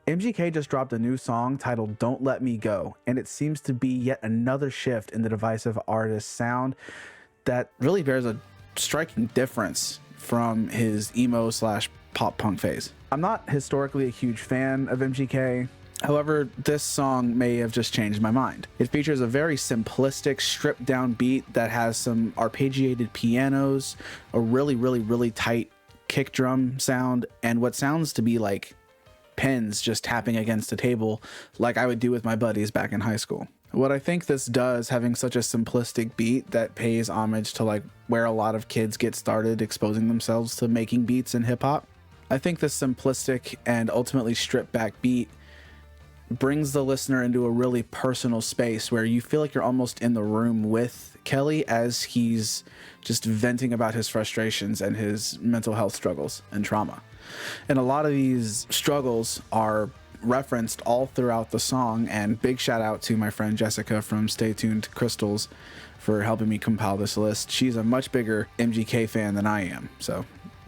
MGK just dropped a new song titled Don't Let Me Go, and it seems to be yet another shift in the divisive artist's sound that really bears a striking difference from his emo slash pop punk phase. I'm not historically a huge fan of MGK. However, this song may have just changed my mind. It features a very simplistic, stripped down beat that has some arpeggiated pianos, a really tight kick drum sound, and what sounds to be like pens just tapping against a table like I would do with my buddies back in high school. What I think this does, having such a simplistic beat that pays homage to like where a lot of kids get started exposing themselves to making beats in hip hop, I think this simplistic and ultimately stripped back beat brings the listener into a really personal space where you feel like you're almost in the room with Kelly as he's just venting about his frustrations and his mental health struggles and trauma. And a lot of these struggles are referenced all throughout the song, and big shout out to my friend Jessica from Stay Tuned Crystals for helping me compile this list. She's a much bigger MGK fan than I am, so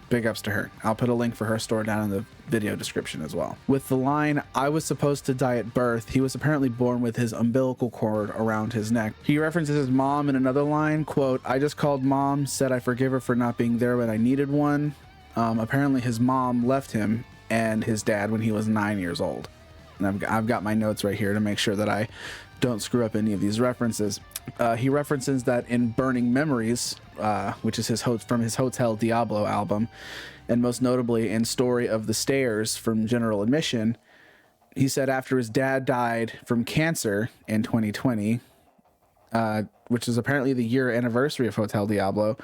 big ups to her. I'll put a link for her store down in the video description as well. With the line, "I was supposed to die at birth," he was apparently born with his umbilical cord around his neck. He references his mom in another line, quote, "I just called mom, said I forgive her for not being there when I needed one." Apparently his mom left him and his dad when he was 9 years old. And I've got my notes right here to make sure that I don't screw up any of these references. He references that in Burning Memories, which is from his Hotel Diablo album, and most notably in Story of the Stairs from General Admission, he said after his dad died from cancer in 2020, which is apparently the year anniversary of Hotel Diablo,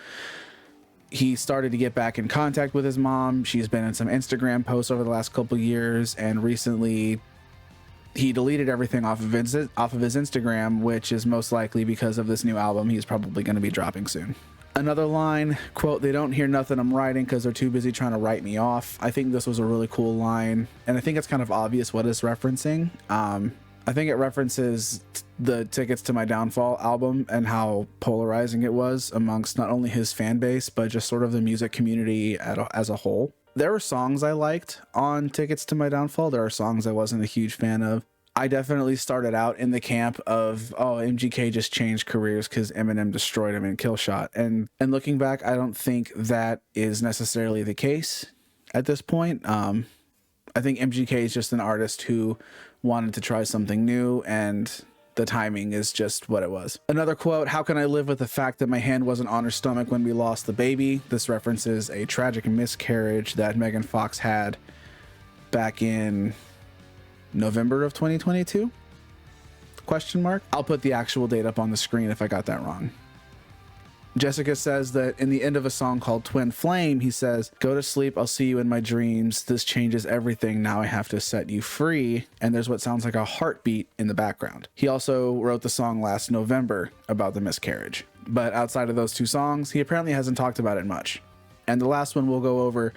he started to get back in contact with his mom. She's been in some Instagram posts over the last couple years, and recently he deleted everything off of his Instagram, which is most likely because of this new album he's probably going to be dropping soon. Another line, quote, "They don't hear nothing I'm writing because they're too busy trying to write me off." I think this was a really cool line, and I think it's kind of obvious what it's referencing. I think it references the Tickets to My Downfall album and how polarizing it was amongst not only his fan base, but just sort of the music community as a whole. There were songs I liked on Tickets to My Downfall. There are songs I wasn't a huge fan of. I definitely started out in the camp of, oh, MGK just changed careers because Eminem destroyed him in Killshot. And looking back, I don't think that is necessarily the case at this point. I think MGK is just an artist who wanted to try something new, and the timing is just what it was. Another quote, "How can I live with the fact that my hand wasn't on her stomach when we lost the baby?" This references a tragic miscarriage that Megan Fox had back in November of 2022? Question mark. I'll put the actual date up on the screen if I got that wrong. Jessica says that in the end of a song called Twin Flame, he says, "Go to sleep, I'll see you in my dreams. This changes everything. Now I have to set you free." And there's what sounds like a heartbeat in the background. He also wrote the song last November about the miscarriage. But outside of those two songs, he apparently hasn't talked about it much. And the last one we'll go over,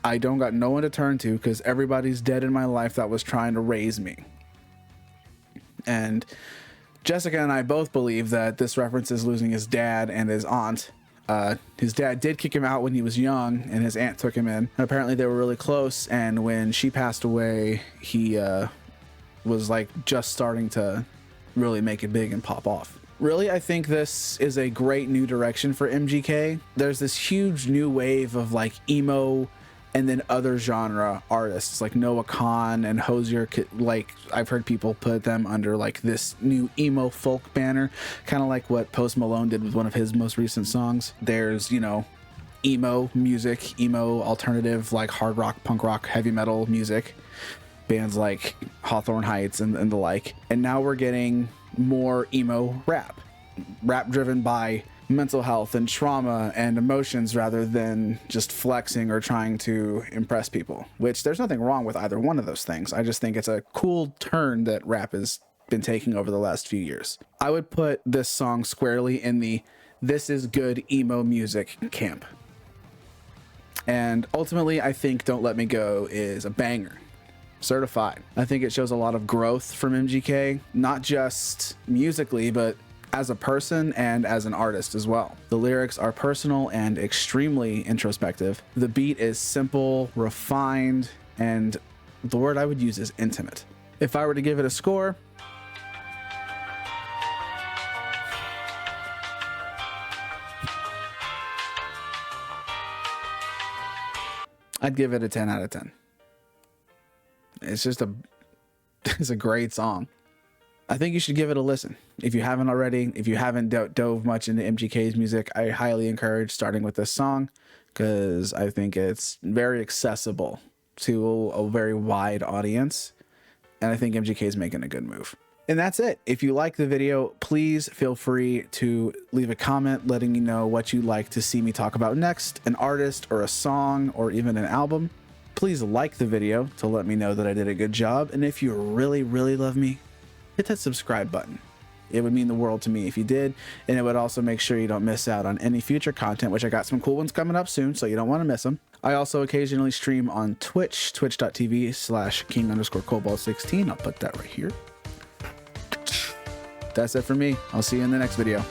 "I don't got no one to turn to because everybody's dead in my life that was trying to raise me." And Jessica and I both believe that this references losing his dad and his aunt. His dad did kick him out when he was young, and his aunt took him in. And apparently they were really close, and when she passed away, he was like just starting to really make it big and pop off. Really, I think this is a great new direction for MGK. There's this huge new wave of like emo and then other genre artists like Noah Kahan and Hosier. Like, I've heard people put them under like this new emo folk banner, kind of like what Post Malone did with one of his most recent songs. There's, you know, emo music, emo alternative, like hard rock, punk rock, heavy metal music, bands like Hawthorne Heights and the like. And now we're getting more emo rap driven by mental health and trauma and emotions rather than just flexing or trying to impress people, which there's nothing wrong with either one of those things. I just think it's a cool turn that rap has been taking over the last few years. I would put this song squarely in the "this is good emo music" camp. And ultimately, I think Don't Let Me Go is a banger. Certified. I think it shows a lot of growth from MGK, not just musically, but as a person and as an artist as well. The lyrics are personal and extremely introspective. The beat is simple, refined, and the word I would use is intimate. If I were to give it a score, I'd give it a 10 out of 10. It's just it's a great song. I think you should give it a listen. If you haven't already, if you haven't dove much into MGK's music, I highly encourage starting with this song because I think it's very accessible to a very wide audience. And I think MGK is making a good move. And that's it. If you like the video, please feel free to leave a comment letting me know what you'd like to see me talk about next, an artist or a song or even an album. Please like the video to let me know that I did a good job. And if you really, really love me, hit that subscribe button. It would mean the world to me if you did. And it would also make sure you don't miss out on any future content, which I got some cool ones coming up soon, so you don't want to miss them. I also occasionally stream on Twitch, twitch.tv/king_cobalt16. I'll put that right here. That's it for me. I'll see you in the next video.